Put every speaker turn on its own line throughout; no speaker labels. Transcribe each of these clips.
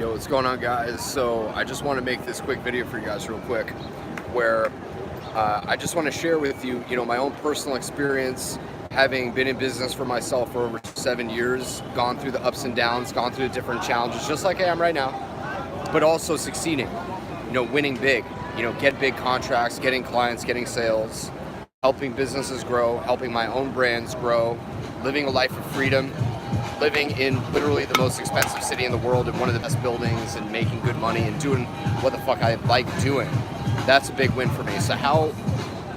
Yo, what's going on, guys? So I just want to make this quick video for you guys real quick where I just want to share with you, my own personal experience having been in business for myself for over 7 years, gone through the ups and downs, gone through the different challenges, just like I am right now, but also succeeding, winning big, get big contracts, getting clients, getting sales, helping businesses grow, helping my own brands grow, living a life of freedom, living in literally the most expensive city in the world in one of the best buildings and making good money and doing what the fuck I like doing. That's a big win for me. So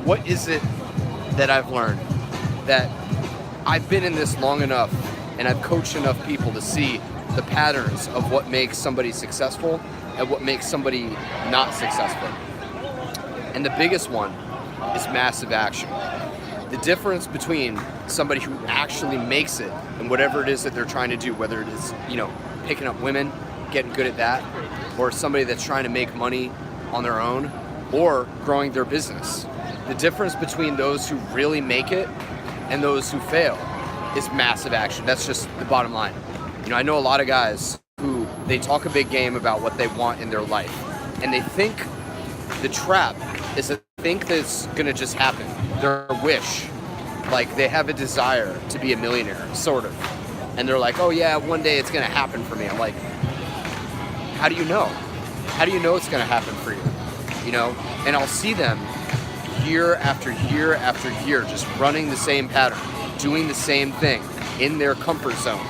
what is it that I've learned? That I've been in this long enough and I've coached enough people to see the patterns of what makes somebody successful and what makes somebody not successful. And the biggest one is massive action. The difference between somebody who actually makes it and whatever it is that they're trying to do, whether it is, picking up women, getting good at that, or somebody that's trying to make money on their own, or growing their business. The difference between those who really make it and those who fail is massive action. That's just the bottom line. I know a lot of guys who, they talk a big game about what they want in their life, and they think the trap is to think that it's gonna just happen. Their wish, like they have a desire to be a millionaire, sort of. And they're like, oh yeah, one day it's gonna happen for me. I'm like, how do you know? How do you know it's gonna happen for you? And I'll see them year after year after year, just running the same pattern, doing the same thing in their comfort zone.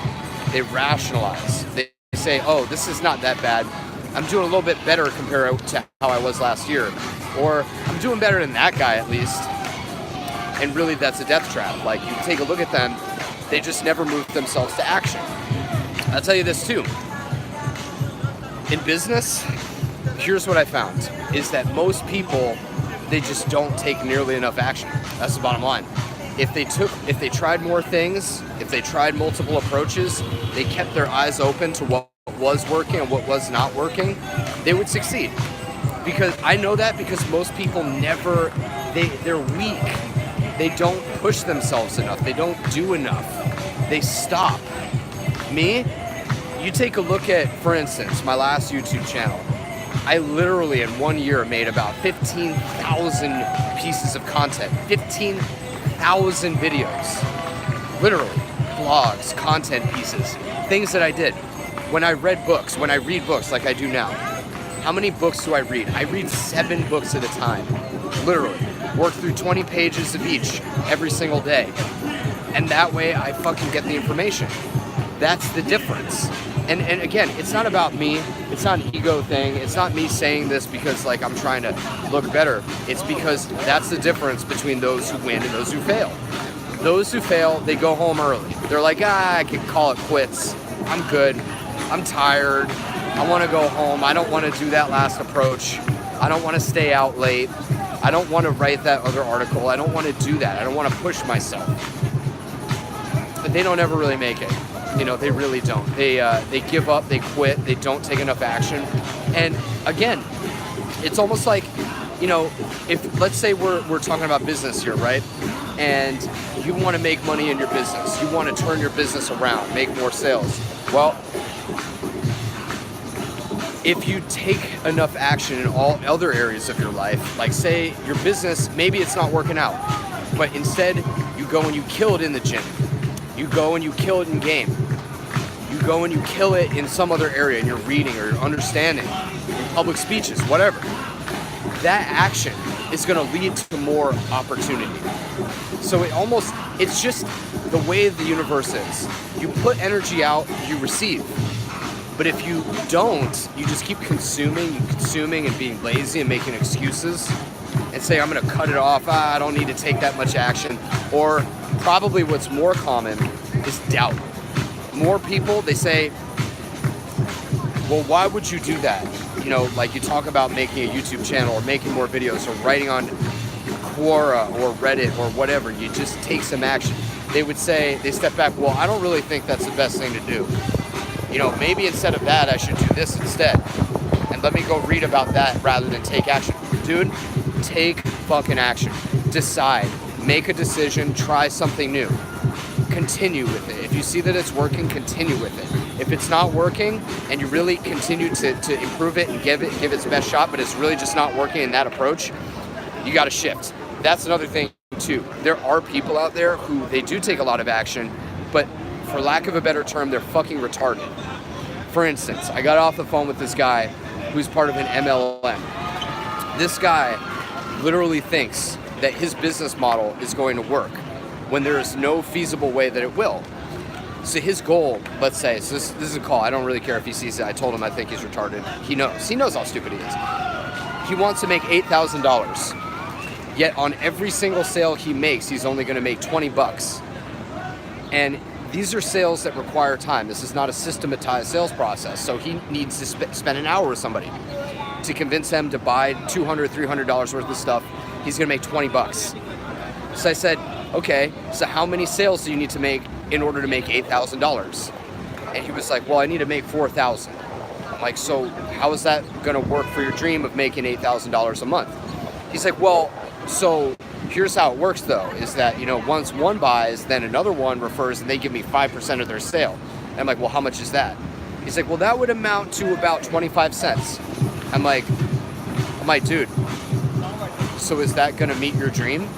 They rationalize. They say, oh, this is not that bad. I'm doing a little bit better compared to how I was last year. Or I'm doing better than that guy at least. And really that's a death trap. Like, you take a look at them, they just never move themselves to action. I'll tell you this too. In business, here's what I found, is that most people, they just don't take nearly enough action. That's the bottom line. If they tried more things, if they tried multiple approaches, they kept their eyes open to what was working and what was not working, they would succeed. Because I know that because most people they're weak. They don't push themselves enough. They don't do enough. They stop. Me, you take a look at, for instance, my last YouTube channel. I literally in 1 year made about 15,000 pieces of content, 15,000 videos, literally blogs, content pieces, things that I did. When I read books, when I read books like I do now, how many books do I read? I read 7 books at a time, literally. Work through 20 pages of each every single day. And that way I fucking get the information. That's the difference. And again, it's not about me. It's not an ego thing. It's not me saying this because like I'm trying to look better. It's because that's the difference between those who win and those who fail. Those who fail, they go home early. They're like, I can call it quits. I'm good. I'm tired. I want to go home. I don't want to do that last approach. I don't want to stay out late. I don't want to write that other article. I don't want to do that. I don't want to push myself. But they don't ever really make it. They really don't. They give up, they quit, they don't take enough action. And again, it's almost like, if let's say we're talking about business here, right? And you want to make money in your business. You want to turn your business around, make more sales. Well, if you take enough action in all other areas of your life, like say your business, maybe it's not working out, but instead you go and you kill it in the gym. You go and you kill it in game. You go and you kill it in some other area, in your reading or your understanding, in public speeches, whatever. That action is going to lead to more opportunity. So it's just the way the universe is. You put energy out, you receive. But if you don't, you just keep consuming and being lazy and making excuses and say, I'm going to cut it off. I don't need to take that much action. Or probably what's more common is doubt. More people, they say, well, why would you do that? Like you talk about making a YouTube channel or making more videos or writing on Quora or Reddit or whatever. You just take some action. They would say, they step back, well, I don't really think that's the best thing to do. Maybe instead of that, I should do this instead. And let me go read about that rather than take action. Dude, take fucking action. Decide. Make a decision. Try something new. Continue with it. If you see that it's working, continue with it. If it's not working and you really continue to improve it and give it its best shot, but it's really just not working in that approach, you got to shift. That's another thing too. There are people out there who they do take a lot of action, but for lack of a better term, they're fucking retarded. For instance, I got off the phone with this guy who's part of an MLM. This guy literally thinks that his business model is going to work when there is no feasible way that it will. So his goal, let's say, so this is a call. I don't really care if he sees it. I told him I think he's retarded. He knows. He knows how stupid he is. He wants to make $8,000. Yet on every single sale he makes, he's only going to make 20 bucks. And these are sales that require time. This is not a systematized sales process. So he needs to spend an hour with somebody to convince them to buy $200, $300 worth of stuff. He's going to make 20 bucks. So I said, okay, so how many sales do you need to make in order to make $8,000? And he was like, well, I need to make 4,000. I'm like, so how is that going to work for your dream of making $8,000 a month? He's like, well, so here's how it works though, is that, you know, once one buys, then another one refers and they give me 5% of their sale. And I'm like, well, how much is that? He's like, well, that would amount to about 25 cents. I'm like, dude, so is that going to meet your dream?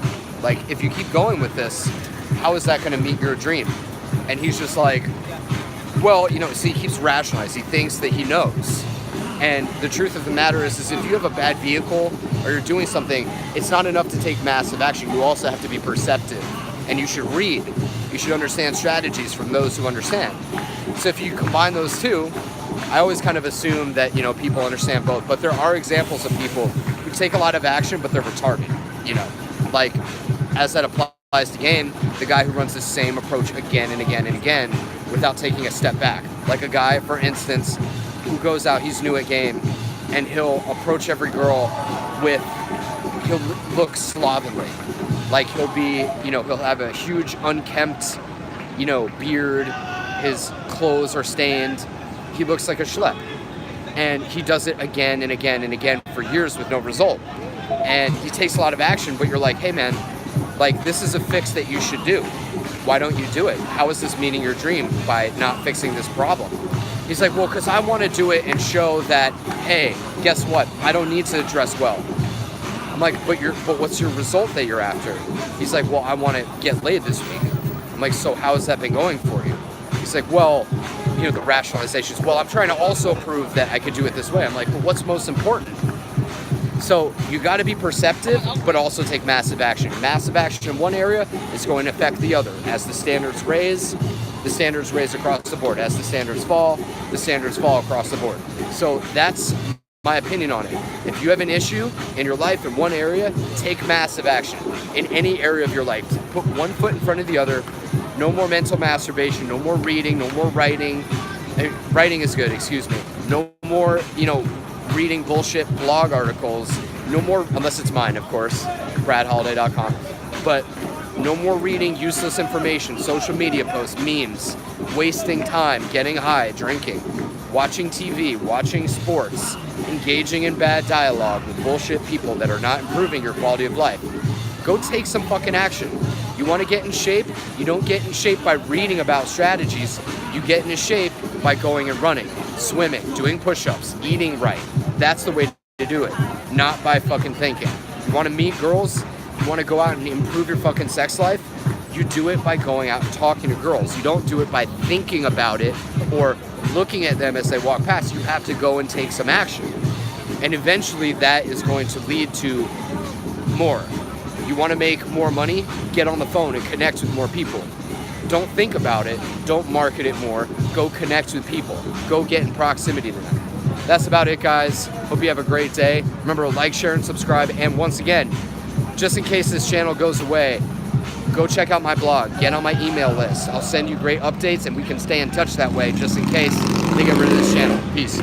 Like, if you keep going with this, how is that going to meet your dream? And he's just like, well, you know, see, he keeps rationalizing. He thinks that he knows. And the truth of the matter is if you have a bad vehicle or you're doing something, it's not enough to take massive action. You also have to be perceptive. And you should read. You should understand strategies from those who understand. So if you combine those two, I always kind of assume that, you know, people understand both. But there are examples of people who take a lot of action, but they're retarded, you know. Like, as that applies to game, the guy who runs the same approach again and again and again without taking a step back. Like a guy, for instance, who goes out, he's new at game, and he'll approach every girl he'll look slovenly. Like he'll be, you know, he'll have a huge unkempt, you know, beard, his clothes are stained, he looks like a schlep. And he does it again and again and again for years with no result. And he takes a lot of action, but you're like, hey man, like this is a fix that you should do. Why don't you do it? How is this meeting your dream by not fixing this problem? He's like, well, because I want to do it and show that, hey, guess what? I don't need to dress well. I'm like, but what's your result that you're after? He's like, well, I want to get laid this week. I'm like, so how has that been going for you? He's like, well, you know, the rationalization is, well, I'm trying to also prove that I could do it this way. I'm like, but what's most important? So you got to be perceptive, but also take massive action. Massive action in one area is going to affect the other. As the standards raise across the board. As the standards fall across the board. So that's my opinion on it. If you have an issue in your life in one area, take massive action in any area of your life. Put one foot in front of the other. No more mental masturbation, no more reading, no more writing. Writing is good, excuse me. No more, you know, reading bullshit blog articles. No more, unless it's mine, of course, bradholiday.com. But no more reading useless information, social media posts, memes, wasting time, getting high, drinking, watching TV, watching sports, engaging in bad dialogue with bullshit people that are not improving your quality of life. Go take some fucking action. You want to get in shape? You don't get in shape by reading about strategies. You get into shape by going and running, swimming, doing push-ups, eating right. That's the way to do it, not by fucking thinking. You want to meet girls? You want to go out and improve your fucking sex life? You do it by going out and talking to girls. You don't do it by thinking about it or looking at them as they walk past. You have to go and take some action. And eventually that is going to lead to more. You want to make more money? Get on the phone and connect with more people. Don't think about it. Don't market it more. Go connect with people. Go get in proximity to them. That's about it, guys. Hope you have a great day. Remember to like, share, and subscribe. And once again, just in case this channel goes away, go check out my blog. Get on my email list. I'll send you great updates, and we can stay in touch that way just in case they get rid of this channel. Peace.